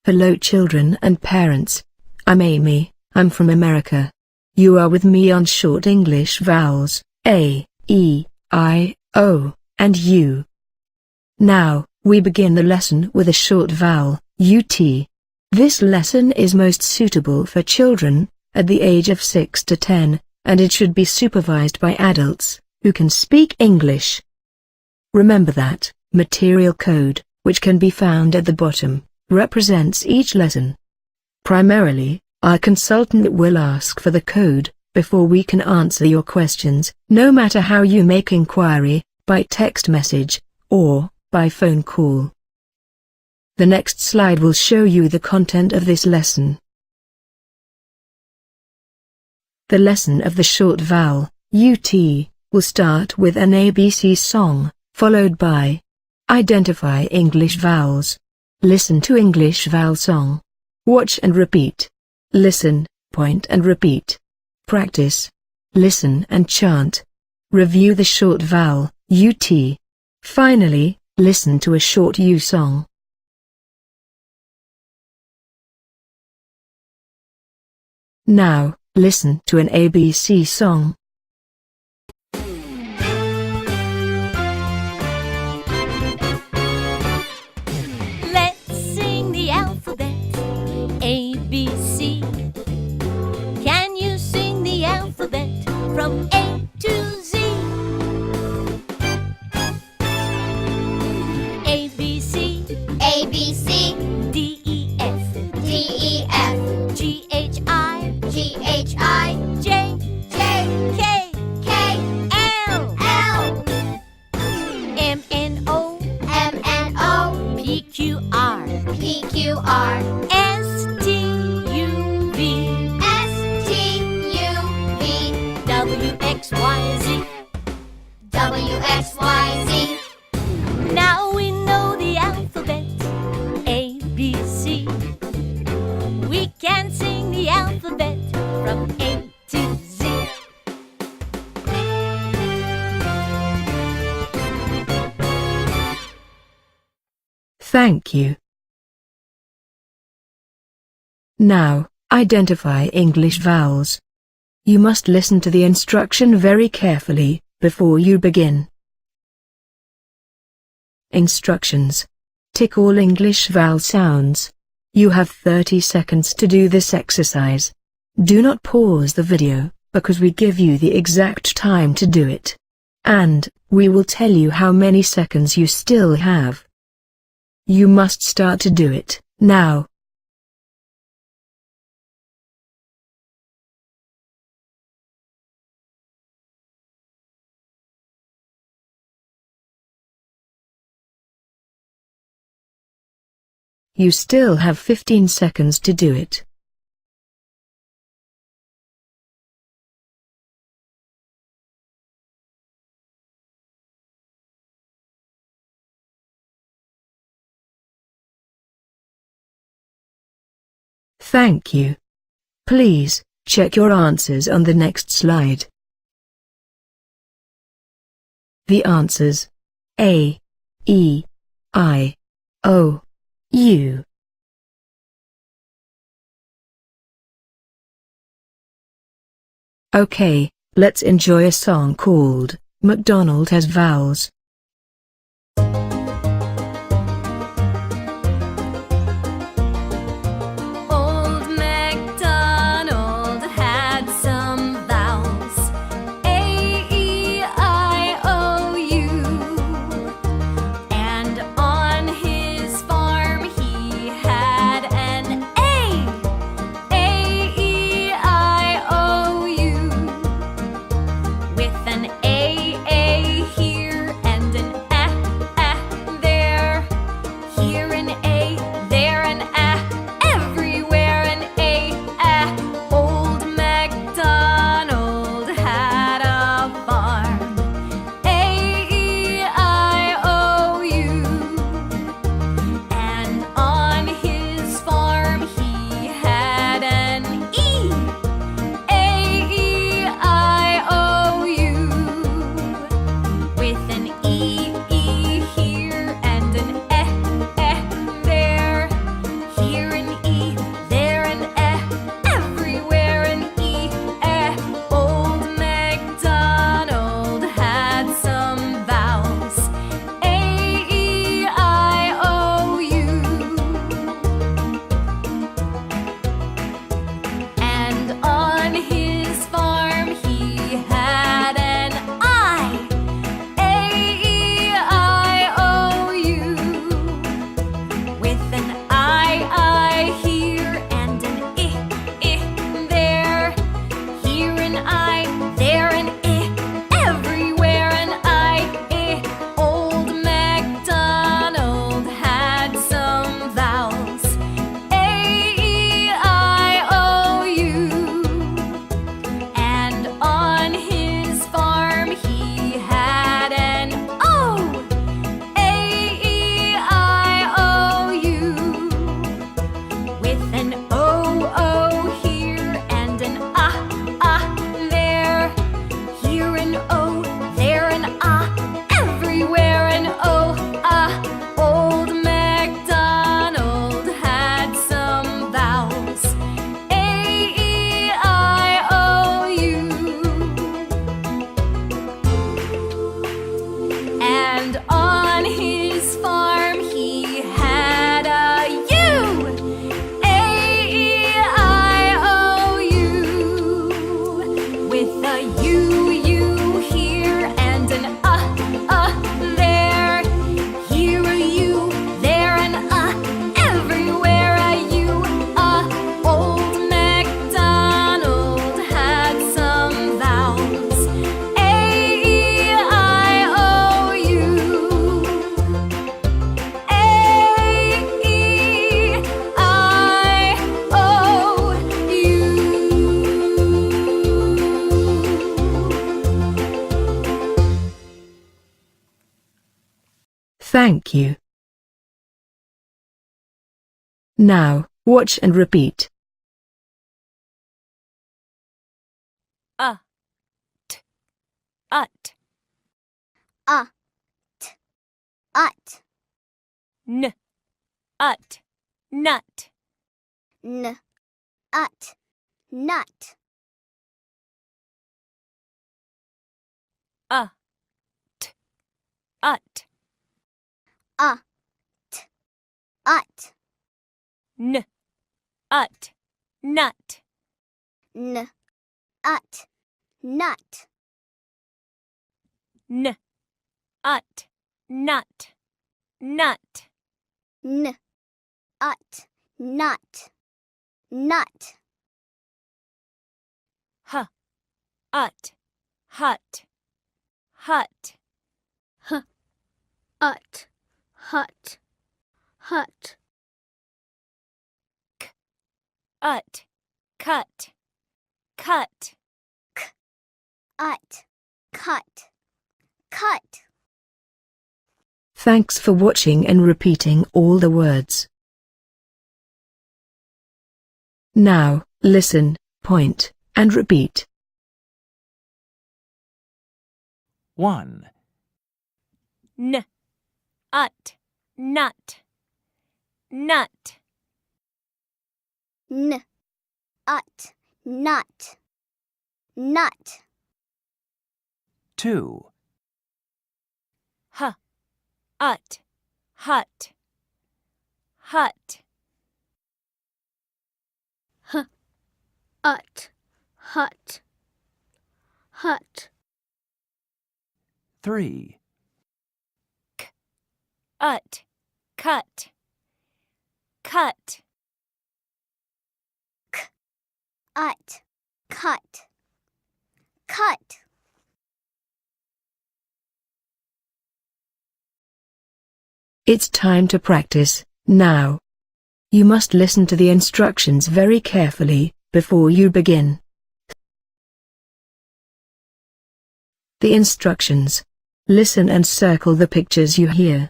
Hello children and parents. I'm Amy, I'm from America. You are with me on short English vowels, A, E, I, O, and U. Now, we begin the lesson with a short vowel, UT. This lesson is most suitable for children, at the age of 6 to 10, and it should be supervised by adults, who can speak English. Remember that, material code, which can be found at the bottom, represents each lesson. Primarily, our consultant will ask for the code, before we can answer your questions, no matter how you make inquiry, by text message, or by phone call. The next slide will show you the content of this lesson. The lesson of the short vowel, UT, will start with an ABC song, followed by Identify English Vowels. Listen to English vowel song. Watch and repeat. Listen, point and repeat. Practice. Listen and chant. Review the short vowel, UT. Finally, listen to a short U song. Now, listen to an ABC song. Let's sing the alphabet, A, B, C. Can you sing the alphabet from A to Z? A, B, C. A, B, C, D, E, F. D, E, F, G, H, I. G, H, I, J, J, K. K, L. L, M, N, O. M, N, O, P, Q, R. P, Q, R, S, T, U, V. S, T, U, V, W, X, Y, Z. W, X, Y, Z. Now we know the alphabet, A, B, C. We can sing the alphabet from A to Z. Thank you. Now, identify English vowels. You must listen to the instruction very carefully, before you begin. Instructions. Tick all English vowel sounds. You have 30 seconds to do this exercise. Do not pause the video, because we give you the exact time to do it. And, we will tell you how many seconds you still have. You must start to do it, now. You still have 15 seconds to do it. Thank you. Please, check your answers on the next slide. The answers: A, E, I, O, U. Okay, let's enjoy a song called MacDonald Has Vowels. Old MacDonald had some vowels, A, E, I, O, U. And on his farm he had an A, E, I, O, U. With an A here and Thank you. Now, watch and repeat. Ut. Ut. Ut. N. Ut. Nut. N. Ut. Nut. Ut. Ut. Ut. N. Ut. Nut. N. Ut. Nut. N. Ut. Nut. Nut. N. Ut. Nut. Nut. H. Ut. Hut. Hut. Ut. Hut. Hut. Ut. Cut. Cut. Ut. Cut. Cut. Thanks for watching and repeating all the words. Now, listen, point, and repeat. 1, N. Ut. Nut. Nut. N. Ut. Nut. Nut. 2, H. Ut. Hut. Hut. Ut. Hut. Hut. 3, Ut. Cut. Cut. Ut. Cut. Cut. It's time to practice, now. You must listen to the instructions very carefully, before you begin. The instructions. Listen and circle the pictures you hear.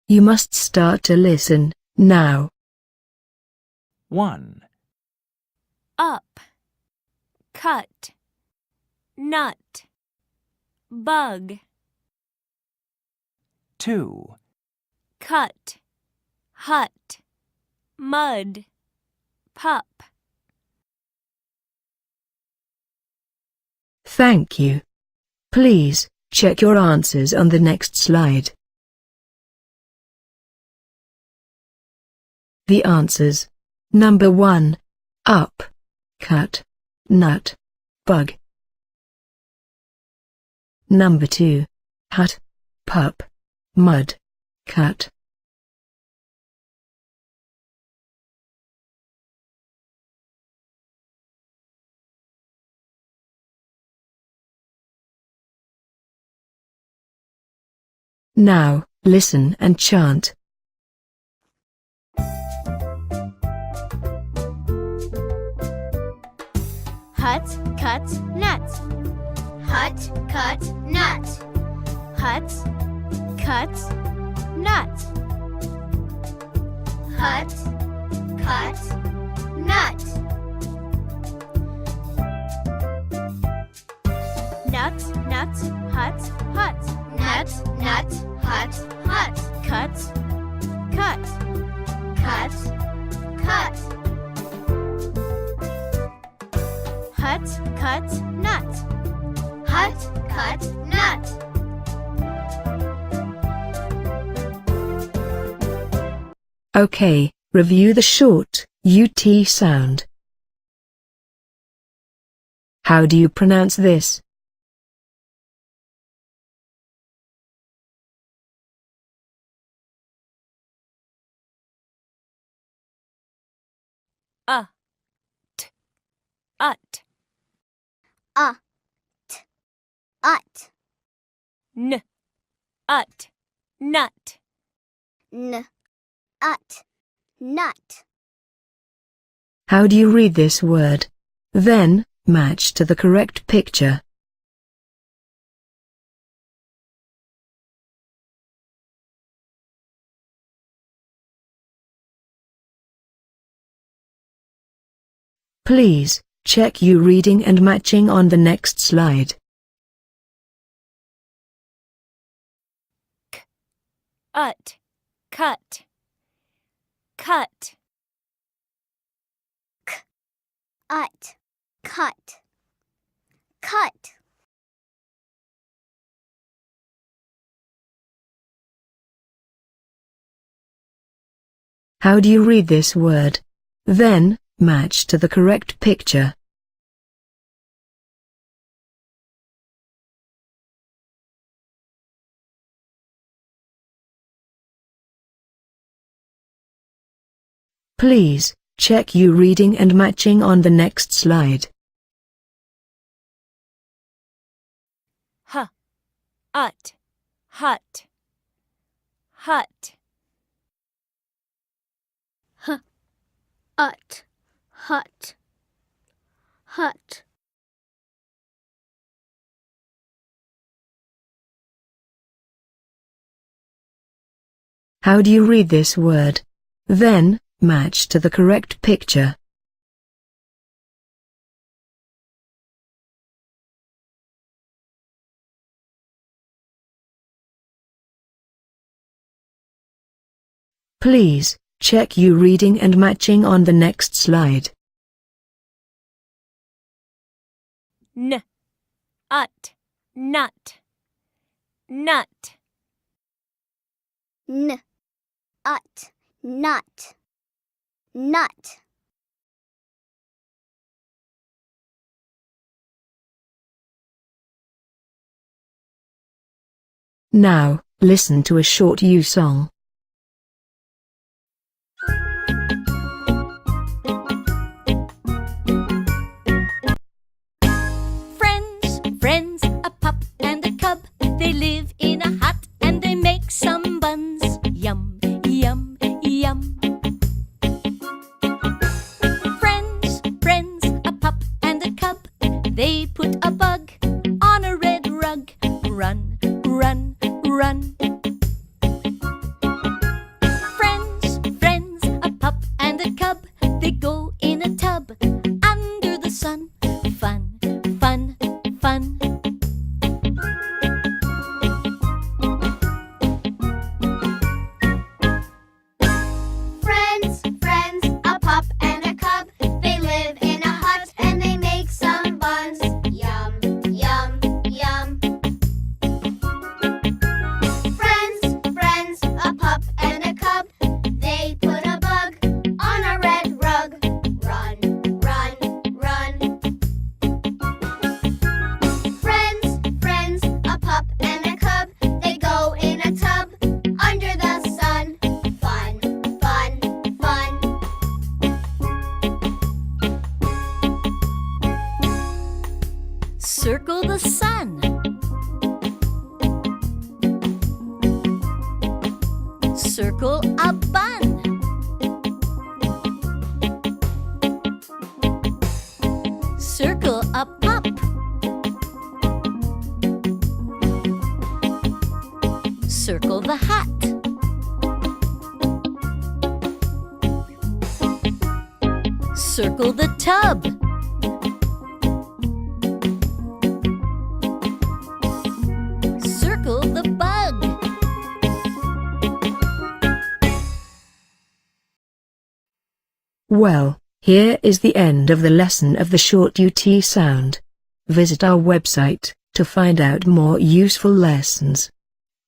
You must start to listen, now. 1, Up. Cut. Nut. Bug. 2, Cut. Hut. Mud. Pup. Thank you. Please, check your answers on the next slide. The answers. Number 1. Up. Cut. Nut. Bug. Number 2. Hut. Pup. Mud. Cut. Now, listen and chant. Hut. Cut. Nut. Hut. Cut. Nut. Hut. Cut. Nut. Hut. Cut. Nut. Nut. Nut. Hut. Hut. Nut. Nut. Hut. Hut. Cut. Cut. Cut. Cut. Hut. Cut. Nut. Hut. Cut. Nut. Okay, review the short UT sound. How do you pronounce this? Ut. Ut. N. Ut. Nut. N. Ut. Nut. How do you read this word? Then, match to the correct picture. Please, check your reading and matching on the next slide. Ut, cut, cut. Ut, cut, cut. How do you read this word? Then, match to the correct picture. Please, check your reading and matching on the next slide. Huh, ut, hut, hut. Ut, hut, hut. How do you read this word? Then, match to the correct picture. Please, check your reading and matching on the next slide. N, ut, nut, nut. N, ut, nut, nut. Now, listen to a short U song. Friends, a pup and a cub. They live in a hut and they make some buns. Yum, yum, yum. Friends, a pup and a cub. They put a bug on a red rug. Run, run, run. Friends, a pup and a cub. They go in a tub under the sun. Fun, fun, fun. Friends, a pup and a cub. They live in a hut and they make some buns. Yum, yum, yum. Friends, a pup and a cub. They put a bug on a red rug. Run, run, run. Friends, a pup and a cub. They go in a tub under the sun. Fun, fun, fun. Circle the sun. Circle a bun. Circle a pup. Circle the hat. Circle the tub. Circle the bug. Well, here is the end of the lesson of the short UT sound. Visit our website to find out more useful lessons.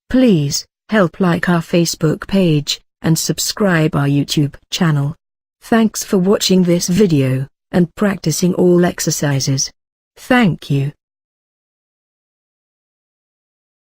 Please, help like our Facebook page and subscribe our YouTube channel. Thanks for watching this video and practicing all exercises. Thank you.